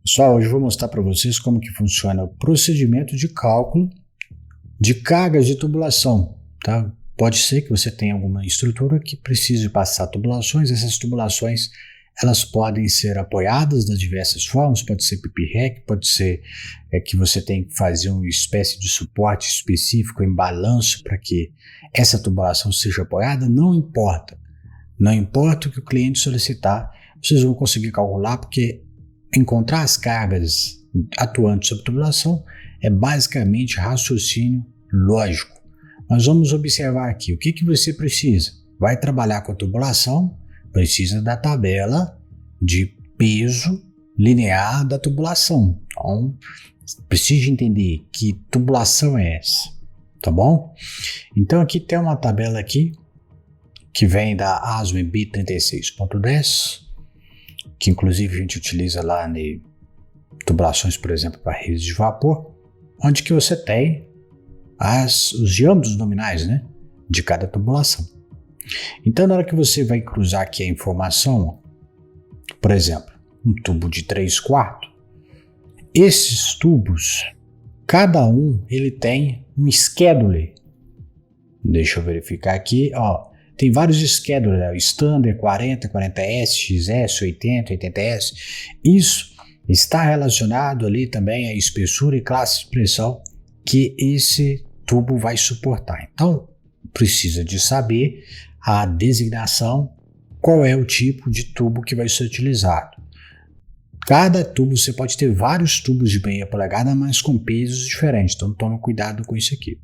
Pessoal, hoje eu vou mostrar para vocês como que funciona o procedimento de cálculo de cargas de tubulação, tá? Pode ser que você tenha alguma estrutura que precise passar tubulações. Essas tubulações, elas podem ser apoiadas das diversas formas, pode ser pipi-rec, pode ser que você tem que fazer uma espécie de suporte específico em balanço para que essa tubulação seja apoiada. Não importa o que o cliente solicitar, vocês vão conseguir calcular, porque encontrar as cargas atuantes sobre tubulação é basicamente raciocínio lógico. Nós vamos observar aqui o que você precisa. Vai trabalhar com a tubulação, precisa da tabela de peso linear da tubulação. Então, precisa entender que tubulação é essa, tá bom? Então aqui tem uma tabela aqui que vem da ASME B36.10, que inclusive a gente utiliza lá em tubulações, por exemplo, para redes de vapor, onde que você tem os diâmetros nominais, né, de cada tubulação. Então, na hora que você vai cruzar aqui a informação, por exemplo, um tubo de 3/4, esses tubos, cada um ele tem um schedule. Deixa eu verificar aqui, ó. Tem vários schedules, o Standard 40, 40S, XS, 80, 80S. Isso está relacionado ali também à espessura e classe de pressão que esse tubo vai suportar. Então, precisa de saber a designação, qual é o tipo de tubo que vai ser utilizado. Cada tubo, você pode ter vários tubos de meia polegada, mas com pesos diferentes, então tome cuidado com isso aqui.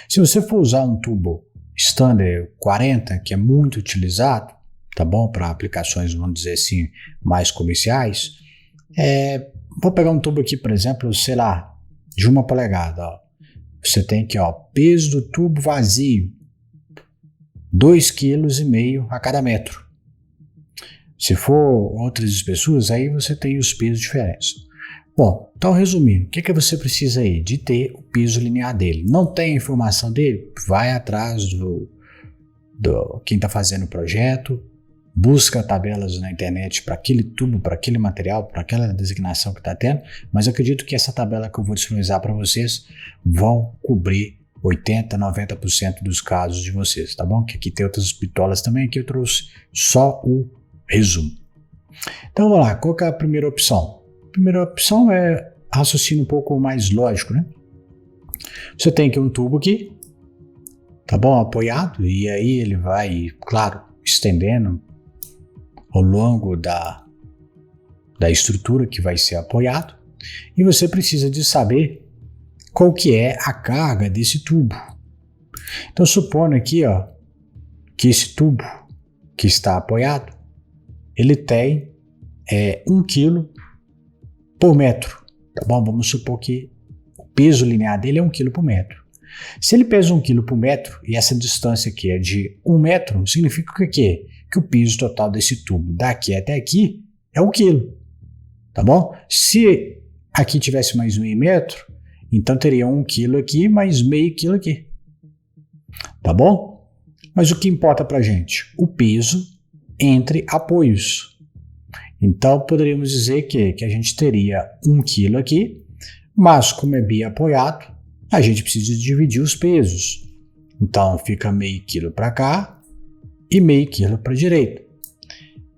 Se você for usar um tubo Standard 40, que é muito utilizado, tá bom, para aplicações, vamos dizer assim, mais comerciais, vou pegar um tubo aqui, por exemplo, sei lá, de 1 polegada, ó. Você tem aqui, ó, peso do tubo vazio, 2,5 kg a cada metro. Se for outras espessuras, aí você tem os pesos diferentes. Bom, então resumindo, o que você precisa aí? De ter o peso linear dele. Não tem a informação dele? Vai atrás do quem está fazendo o projeto, busca tabelas na internet para aquele tubo, para aquele material, para aquela designação que está tendo, mas eu acredito que essa tabela que eu vou disponibilizar para vocês vão cobrir 80, 90% dos casos de vocês, tá bom? Que aqui tem outras bitolas também, aqui eu trouxe só o resumo. Então vamos lá, qual que é a primeira opção? A primeira opção é raciocínio um pouco mais lógico, né? Você tem aqui um tubo aqui, tá bom? Apoiado, e aí ele vai, claro, estendendo ao longo da estrutura que vai ser apoiado, e você precisa de saber qual que é a carga desse tubo. Então supondo aqui, ó, que esse tubo que está apoiado, ele tem 1 kg por metro, tá bom? Vamos supor que o peso linear dele é 1 kg por metro. Se ele pesa 1 kg por metro e essa distância aqui é de 1 metro, significa que o quê? Que o peso total desse tubo daqui até aqui é 1 kg, tá bom? Se aqui tivesse mais meio metro, então teria 1 kg aqui mais meio quilo aqui, tá bom? Mas o que importa pra gente? O peso entre apoios. Então poderíamos dizer que a gente teria 1 kg aqui, mas como é biapoiado, a gente precisa dividir os pesos. Então fica meio quilo para cá e meio quilo para a direita.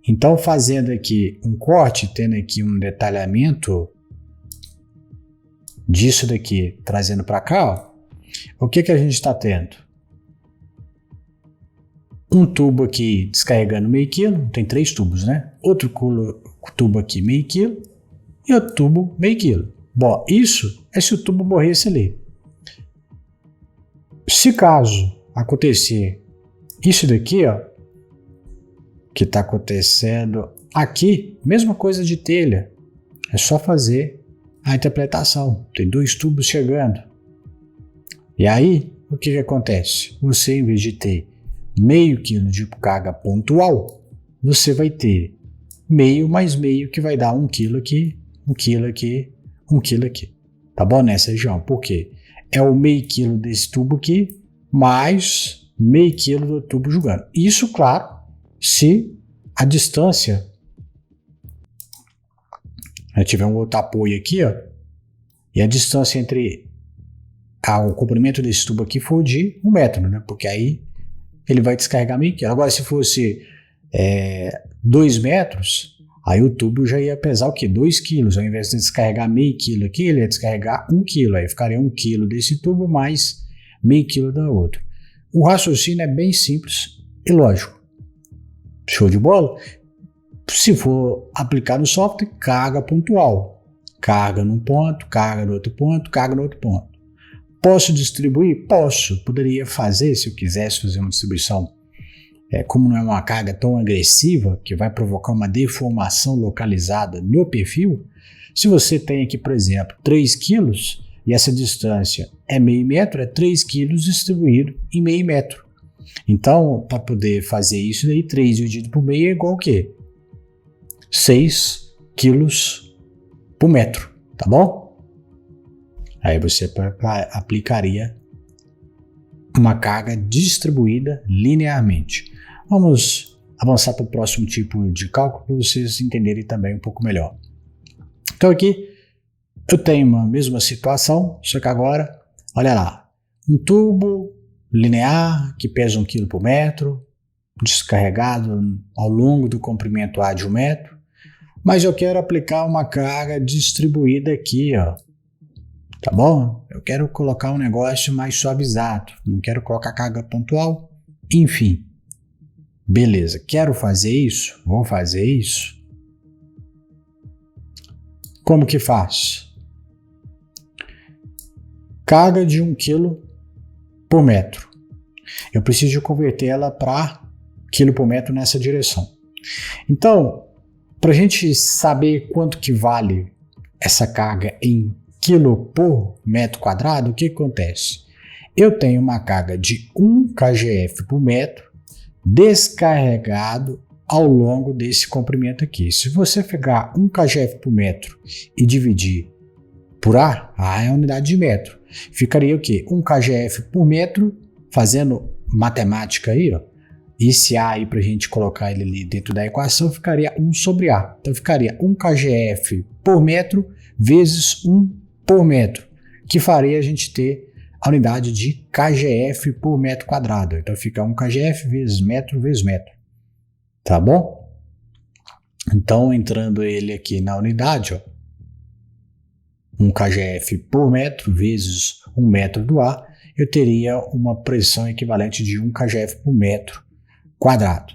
Então fazendo aqui um corte, tendo aqui um detalhamento disso daqui, trazendo para cá, ó, o que a gente está tendo? Um tubo aqui descarregando meio quilo, tem 3 tubos, né? Outro tubo aqui meio quilo e outro tubo meio quilo. Bom, isso é se o tubo morresse ali. Se caso acontecer isso daqui, ó, que está acontecendo aqui, mesma coisa de telha, é só fazer a interpretação. Tem 2 tubos chegando. E aí, o que acontece? Você, em vez de ter meio quilo de carga pontual, você vai ter meio mais meio, que vai dar 1 quilo aqui, 1 quilo aqui, 1 quilo aqui. Tá bom nessa região? Por quê? É o meio quilo desse tubo aqui, mais meio quilo do tubo jogando. Isso, claro, se a distância Eu tiver um outro apoio aqui, ó, e a distância entre o comprimento desse tubo aqui for de 1 metro, né? Porque aí ele vai descarregar meio quilo. Agora, se fosse 2 metros, aí o tubo já ia pesar o quê? 2 quilos. Ao invés de descarregar meio quilo aqui, ele ia descarregar 1 quilo. Aí ficaria 1 quilo desse tubo mais meio quilo da outra. O raciocínio é bem simples e lógico. Show de bola? Se for aplicar no software, carga pontual. Carga num ponto, carga no outro ponto, carga no outro ponto. Posso distribuir? Posso. Poderia fazer, se eu quisesse fazer uma distribuição. Como não é uma carga tão agressiva, que vai provocar uma deformação localizada no perfil, se você tem aqui, por exemplo, 3 quilos, e essa distância é meio metro, é 3 quilos distribuído em meio metro. Então, para poder fazer isso daí, 3 dividido por meio é igual a quê? 6 quilos por metro, tá bom? Aí você aplicaria uma carga distribuída linearmente. Vamos avançar para o próximo tipo de cálculo para vocês entenderem também um pouco melhor. Então aqui eu tenho uma mesma situação, só que agora, olha lá, um tubo linear que pesa 1 kg por metro, descarregado ao longo do comprimento A de 1 metro, mas eu quero aplicar uma carga distribuída aqui, ó. Tá bom? Eu quero colocar um negócio mais suavizado, não quero colocar carga pontual, enfim. Beleza, quero fazer isso? Vou fazer isso? Como que faz? Carga de 1 kg por metro. Eu preciso converter ela para quilo por metro nessa direção. Então, para a gente saber quanto que vale essa carga em quilo por metro quadrado, o que acontece? Eu tenho uma carga de 1 kgf por metro descarregado ao longo desse comprimento aqui. Se você pegar 1 kgf por metro e dividir por A é a unidade de metro. Ficaria o quê? 1 kgf por metro, fazendo matemática aí, ó. Esse A aí, para a gente colocar ele ali dentro da equação, ficaria 1 sobre A. Então ficaria 1 kgf por metro vezes 1 por metro, que faria a gente ter a unidade de kgf por metro quadrado. Então fica 1 kgf vezes metro. Tá bom? Então, entrando ele aqui na unidade, ó, 1 kgf por metro vezes 1 metro do ar, eu teria uma pressão equivalente de 1 kgf por metro quadrado.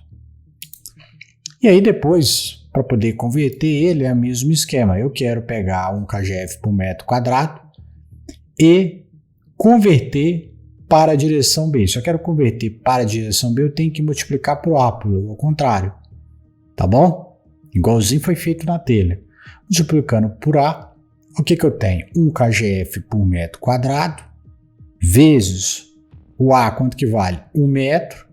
E aí depois, para poder converter ele, é o mesmo esquema. Eu quero pegar 1 kgf por metro quadrado e converter para a direção B. Se eu quero converter para a direção B, eu tenho que multiplicar por A, ao contrário. Tá bom? Igualzinho foi feito na telha. Multiplicando por A, o que eu tenho? 1 kgf por metro quadrado vezes o A, quanto que vale? 1 metro,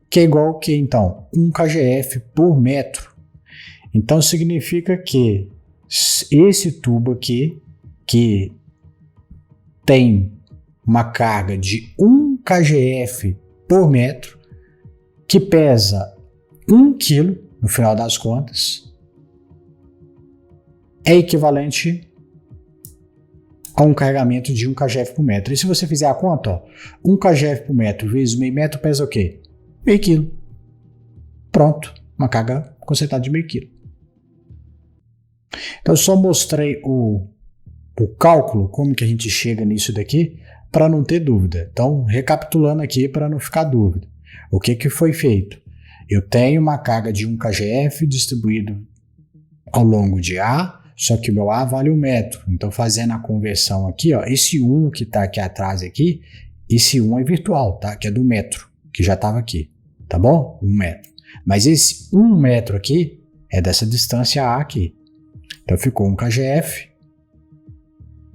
que é igual ao que então? 1 kgf por metro. Então significa que esse tubo aqui, que tem uma carga de 1 kgf por metro, que pesa 1 kg, no final das contas, é equivalente a um carregamento de 1 kgf por metro. E se você fizer a conta, ó, 1 kgf por metro vezes meio metro pesa o quê? Meio quilo. Pronto, uma carga concentrada de meio quilo. Então eu só mostrei o cálculo, como que a gente chega nisso daqui, para não ter dúvida. Então, recapitulando aqui para não ficar dúvida. O que foi feito? Eu tenho uma carga de 1 kgf distribuído ao longo de A, só que o meu A vale 1 metro. Então, fazendo a conversão aqui, ó, esse 1 que está aqui atrás, aqui, esse 1 é virtual, tá? Que é do metro, que já estava aqui, tá bom? 1 metro. Mas esse 1 metro aqui é dessa distância A aqui. Então, ficou 1 kgf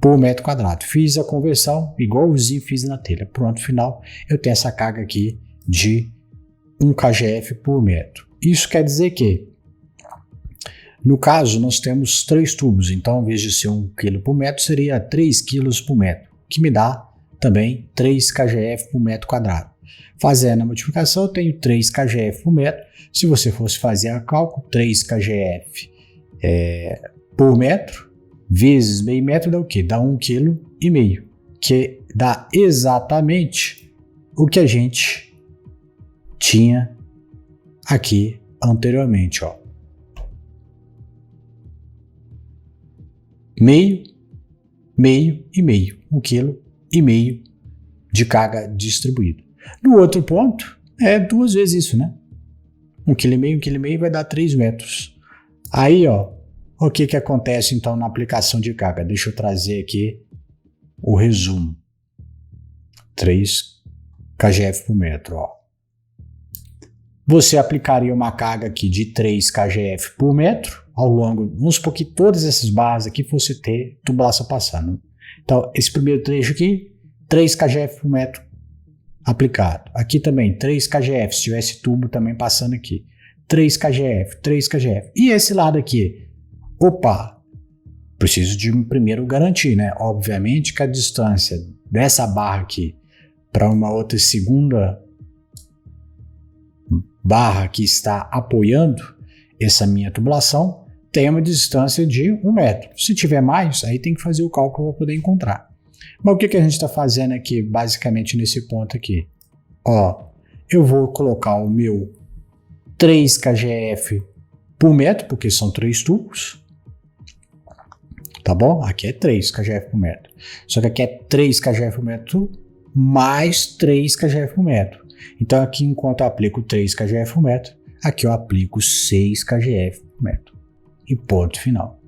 por metro quadrado. Fiz a conversão igualzinho fiz na telha. Pronto, final, eu tenho essa carga aqui de 1 kgf por metro. Isso quer dizer que, no caso, nós temos 3 tubos, então, em vez de ser 1 kg por metro, seria 3 kg por metro, que me dá também 3 kgf por metro quadrado. Fazendo a multiplicação, eu tenho 3 kgf por metro. Se você fosse fazer a cálculo, 3 kgf por metro, vezes meio metro dá o quê? Dá 1,5 kg, que dá exatamente o que a gente tinha aqui anteriormente, ó. Meio, meio e meio. 1,5 kg de carga distribuída. No outro ponto, é 2 vezes isso, né? 1,5 kg vai dar 3 metros. Aí, ó, o que acontece então na aplicação de carga? Deixa eu trazer aqui o resumo. 3 kgf por metro, ó. Você aplicaria uma carga aqui de 3 kgf por metro ao longo, vamos supor que todas essas barras aqui fosse ter tubulação passando. Então, esse primeiro trecho aqui, 3 kgf por metro aplicado. Aqui também, 3 kgf, se tivesse tubo também passando aqui. 3 kgf, 3 kgf. E esse lado aqui? Opa, preciso de primeiro garantir, né? Obviamente que a distância dessa barra aqui para uma outra segunda barra que está apoiando essa minha tubulação tem uma distância de 1 metro. Se tiver mais, aí tem que fazer o cálculo para poder encontrar. Mas o que a gente está fazendo aqui, basicamente nesse ponto aqui? Ó, eu vou colocar o meu 3 kgf por metro, porque são 3 tubos. Tá bom? Aqui é 3 kgf por metro. Só que aqui é 3 kgf por metro mais 3 kgf por metro. Então aqui, enquanto eu aplico 3 kgf por metro, aqui eu aplico 6 kgf por metro. E ponto final.